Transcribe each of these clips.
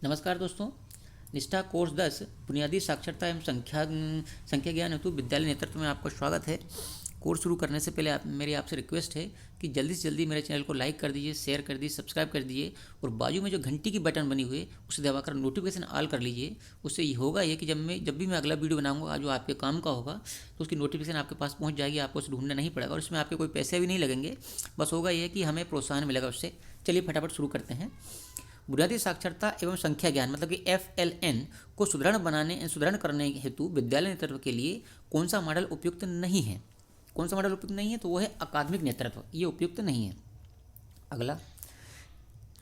नमस्कार दोस्तों। निष्ठा कोर्स 10 बुनियादी साक्षरता एवं संख्या ज्ञान हेतु विद्यालय नेतृत्व में आपका स्वागत है। कोर्स शुरू करने से पहले मेरी आपसे रिक्वेस्ट है कि जल्दी से जल्दी मेरे चैनल को लाइक कर दीजिए, शेयर कर दीजिए, सब्सक्राइब कर दीजिए और बाजू में जो घंटी की बटन बनी हुई है उसे दबाकर नोटिफिकेशन ऑल कर लीजिए। उससे ये होगा ये कि जब भी मैं अगला वीडियो बनाऊंगा जो आपके काम का होगा तो उसकी नोटिफिकेशन आपके पास पहुँच जाएगी, आपको उसे ढूंढना नहीं पड़ेगा और इसमें आपके कोई पैसे भी नहीं लगेंगे। बस होगा ये कि हमें प्रोत्साहन मिलेगा उससे। चलिए फटाफट शुरू करते हैं। बुनियादी साक्षरता एवं संख्या ज्ञान मतलब कि FLN को सुदृढ़ करने हेतु विद्यालय नेतृत्व के लिए कौन सा मॉडल उपयुक्त नहीं है? कौन सा मॉडल उपयुक्त नहीं है? तो वो है अकादमिक नेतृत्व, ये उपयुक्त नहीं है। अगला,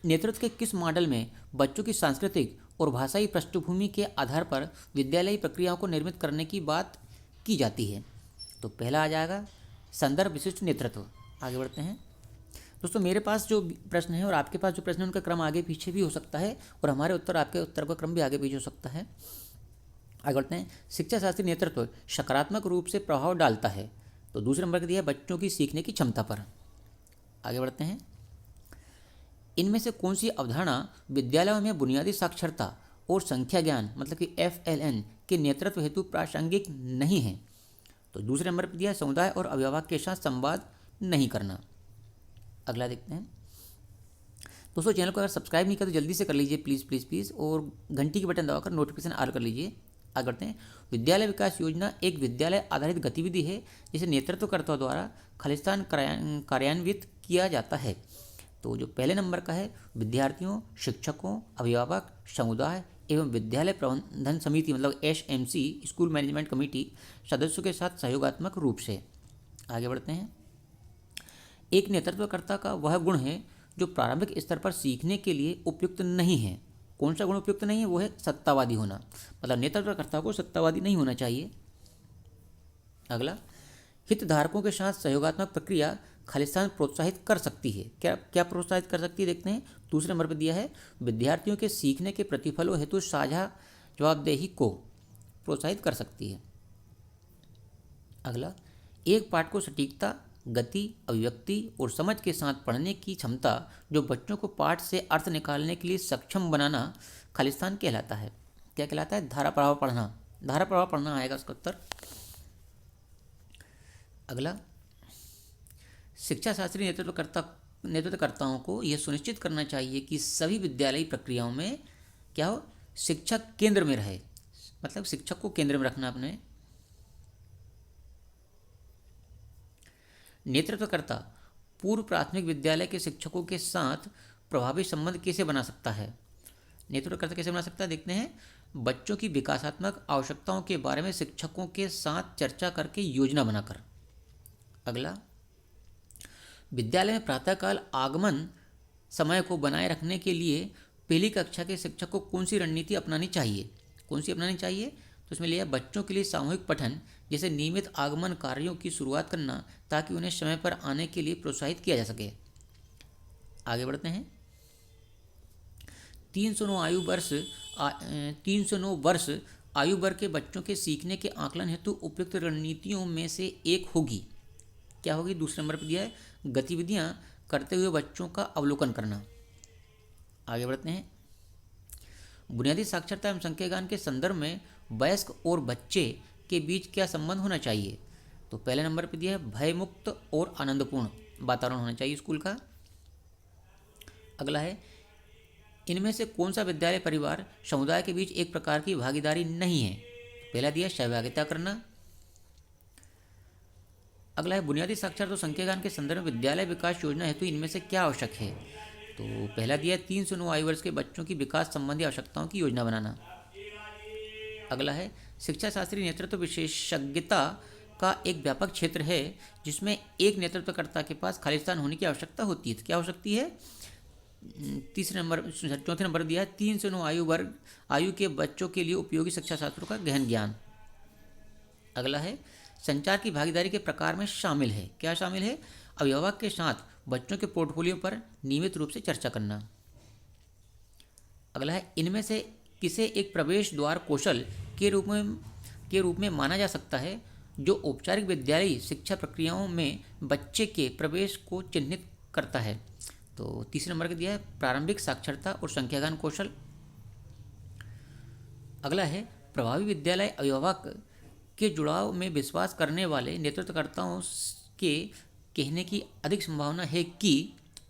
नेतृत्व के किस मॉडल में बच्चों की सांस्कृतिक और भाषाई पृष्ठभूमि के आधार पर विद्यालयी प्रक्रियाओं को निर्मित करने की बात की जाती है? तो पहला आ जाएगा संदर्भ विशिष्ट नेतृत्व। आगे बढ़ते हैं दोस्तों। मेरे पास जो प्रश्न है और आपके पास जो प्रश्न है उनका क्रम आगे पीछे भी हो सकता है और हमारे उत्तर आपके उत्तर का क्रम भी आगे पीछे हो सकता है। आगे बढ़ते हैं। शिक्षा शास्त्री नेतृत्व सकारात्मक रूप से प्रभाव डालता है। तो दूसरे नंबर का दिया है बच्चों की सीखने की क्षमता पर। आगे बढ़ते हैं। इनमें से कौन सी अवधारणा विद्यालयों में बुनियादी साक्षरता और संख्या ज्ञान मतलब कि FLN के नेतृत्व हेतु प्रासंगिक नहीं है? तो दूसरे नंबर पर दिया है समुदाय और अभिभावक के साथ संवाद नहीं करना। अगला देखते हैं दोस्तों। चैनल को अगर सब्सक्राइब नहीं किया तो जल्दी से कर लीजिए, प्लीज़ प्लीज़ प्लीज़, और घंटी की बटन दबाकर नोटिफिकेशन ऑल कर लीजिए। आगे बढ़ते हैं। विद्यालय विकास योजना एक विद्यालय आधारित गतिविधि है जिसे नेतृत्वकर्ताओं द्वारा खालिस्तान कार्यान्वित किया जाता है। तो जो पहले नंबर का है विद्यार्थियों, शिक्षकों, अभिभावक, समुदाय एवं विद्यालय प्रबंधन समिति मतलब SMC स्कूल मैनेजमेंट कमेटी सदस्यों के साथ सहयोगात्मक रूप से। आगे बढ़ते हैं। एक नेतृत्वकर्ता का वह गुण है जो प्रारंभिक स्तर पर सीखने के लिए उपयुक्त नहीं है। कौन सा गुण उपयुक्त नहीं है? वो है सत्तावादी होना, मतलब नेतृत्वकर्ता को सत्तावादी नहीं होना चाहिए। अगला, हितधारकों के साथ सहयोगात्मक प्रक्रिया खालिस्तान प्रोत्साहित कर सकती है। क्या क्या प्रोत्साहित कर सकती है देखते हैं। दूसरे नंबर पर दिया है विद्यार्थियों के सीखने के प्रतिफलों हेतु साझा जवाबदेही को प्रोत्साहित कर सकती है। अगला, एक पाठ को सटीकता, गति, अभिव्यक्ति और समझ के साथ पढ़ने की क्षमता जो बच्चों को पाठ से अर्थ निकालने के लिए सक्षम बनाना खालिस्तान कहलाता है। क्या कहलाता है? धारा प्रवाह पढ़ना। धारा प्रवाह पढ़ना आएगा उसका उत्तर। अगला, शिक्षा शास्त्री नेतृत्वकर्ताओं को यह सुनिश्चित करना चाहिए कि सभी विद्यालयी प्रक्रियाओं में क्या हो, शिक्षक केंद्र में रहे, मतलब शिक्षक को केंद्र में रखना अपने। नेतृत्वकर्ता पूर्व प्राथमिक विद्यालय के शिक्षकों के साथ प्रभावी संबंध कैसे बना सकता है? नेतृत्वकर्ता कैसे बना सकता है देखते हैं। बच्चों की विकासात्मक आवश्यकताओं के बारे में शिक्षकों के साथ चर्चा करके योजना बनाकर। अगला, विद्यालय में प्रातःकाल आगमन समय को बनाए रखने के लिए पहली कक्षा के शिक्षक को कौन सी रणनीति अपनानी चाहिए? कौन सी अपनानी चाहिए? तो इसमें लिया बच्चों के लिए सामूहिक पठन जैसे नियमित आगमन कार्यों की शुरुआत करना ताकि उन्हें समय पर आने के लिए प्रोत्साहित किया जा सके। आगे बढ़ते हैं। 309 वर्ष आयु वर्ग के बच्चों के सीखने के आकलन हेतु उपयुक्त रणनीतियों में से एक होगी। क्या होगी? दूसरे नंबर पर दिया है गतिविधियां करते हुए बच्चों का अवलोकन करना। आगे बढ़ते हैं। बुनियादी साक्षरता एवं संख्या ज्ञान के संदर्भ में वयस्क और बच्चे के बीच क्या संबंध होना चाहिए? तो पहले नंबर पर दिया है भयमुक्त और आनंदपूर्ण वातावरण होना चाहिए स्कूल का। अगला है इनमें से कौन सा विद्यालय परिवार समुदाय के बीच एक प्रकार की भागीदारी नहीं है? पहला दिया सहभागिता करना। अगला है बुनियादी साक्षरता और संख्या ज्ञान के संदर्भ में विद्यालय विकास योजना हेतु इनमें से क्या आवश्यक है? तो पहला दिया 309 आयु वर्ष के बच्चों की विकास संबंधी आवश्यकताओं की योजना बनाना। अगला है शिक्षा शास्त्री नेतृत्व विशेषज्ञता का एक व्यापक क्षेत्र है जिसमें एक नेतृत्वकर्ता के पास खालिस्तान होने की आवश्यकता होती है। तो क्या हो सकती है? चौथे नंबर दिया है 309 आयु के बच्चों के लिए उपयोगी शिक्षा शास्त्रों का गहन ज्ञान। अगला है संचार की भागीदारी के प्रकार में शामिल है। क्या शामिल है? अभिभावक के साथ बच्चों के पोर्टफोलियो पर नियमित रूप से चर्चा करना। अगला है इनमें से किसे एक प्रवेश द्वार कौशल के रूप में माना जा सकता है जो औपचारिक विद्यालयी शिक्षा प्रक्रियाओं में बच्चे के प्रवेश को चिन्हित करता है? तो तीसरे नंबर का दिया है प्रारंभिक साक्षरता और संख्या ज्ञान कौशल। अगला है प्रभावी विद्यालय अभिभावक के जुड़ाव में विश्वास करने वाले नेतृत्वकर्ताओं के कहने की अधिक संभावना है कि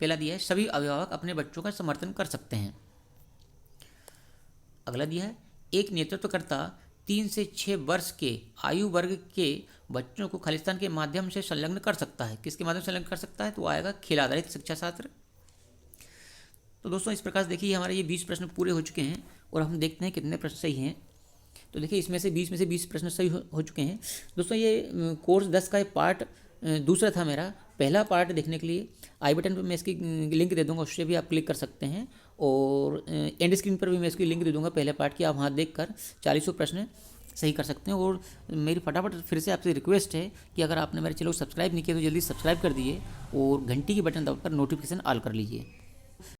पहला दिया है सभी अभिभावक अपने बच्चों का समर्थन कर सकते हैं। अगला दिया है एक नेतृत्वकर्ता 3 से 6 वर्ष के आयु वर्ग के बच्चों को खालिस्तान के माध्यम से संलग्न कर सकता है। किसके माध्यम से संलग्न कर सकता है? तो आएगा खेल आधारित शिक्षा शास्त्र। तो दोस्तों इस प्रकार से देखिए हमारे ये 20 प्रश्न पूरे हो चुके हैं और हम देखते हैं कितने प्रश्न सही हैं। तो देखिए इसमें से 20 में से 20 प्रश्न सही हो चुके हैं। दोस्तों ये कोर्स 10 का पार्ट दूसरा था मेरा। पहला पार्ट देखने के लिए आई बटन पर मैं इसकी लिंक दे दूंगा, उससे भी आप क्लिक कर सकते हैं और एंड स्क्रीन पर भी मैं इसकी लिंक दे दूंगा पहले पार्ट की। आप वहाँ देख कर 40 प्रश्न सही कर सकते हैं। और मेरी फटाफट फिर से आपसे रिक्वेस्ट है कि अगर आपने मेरे चैनल को सब्सक्राइब नहीं किया तो जल्दी सब्सक्राइब कर दिए और घंटी की बटन दबाकर नोटिफिकेशन ऑल कर लीजिए।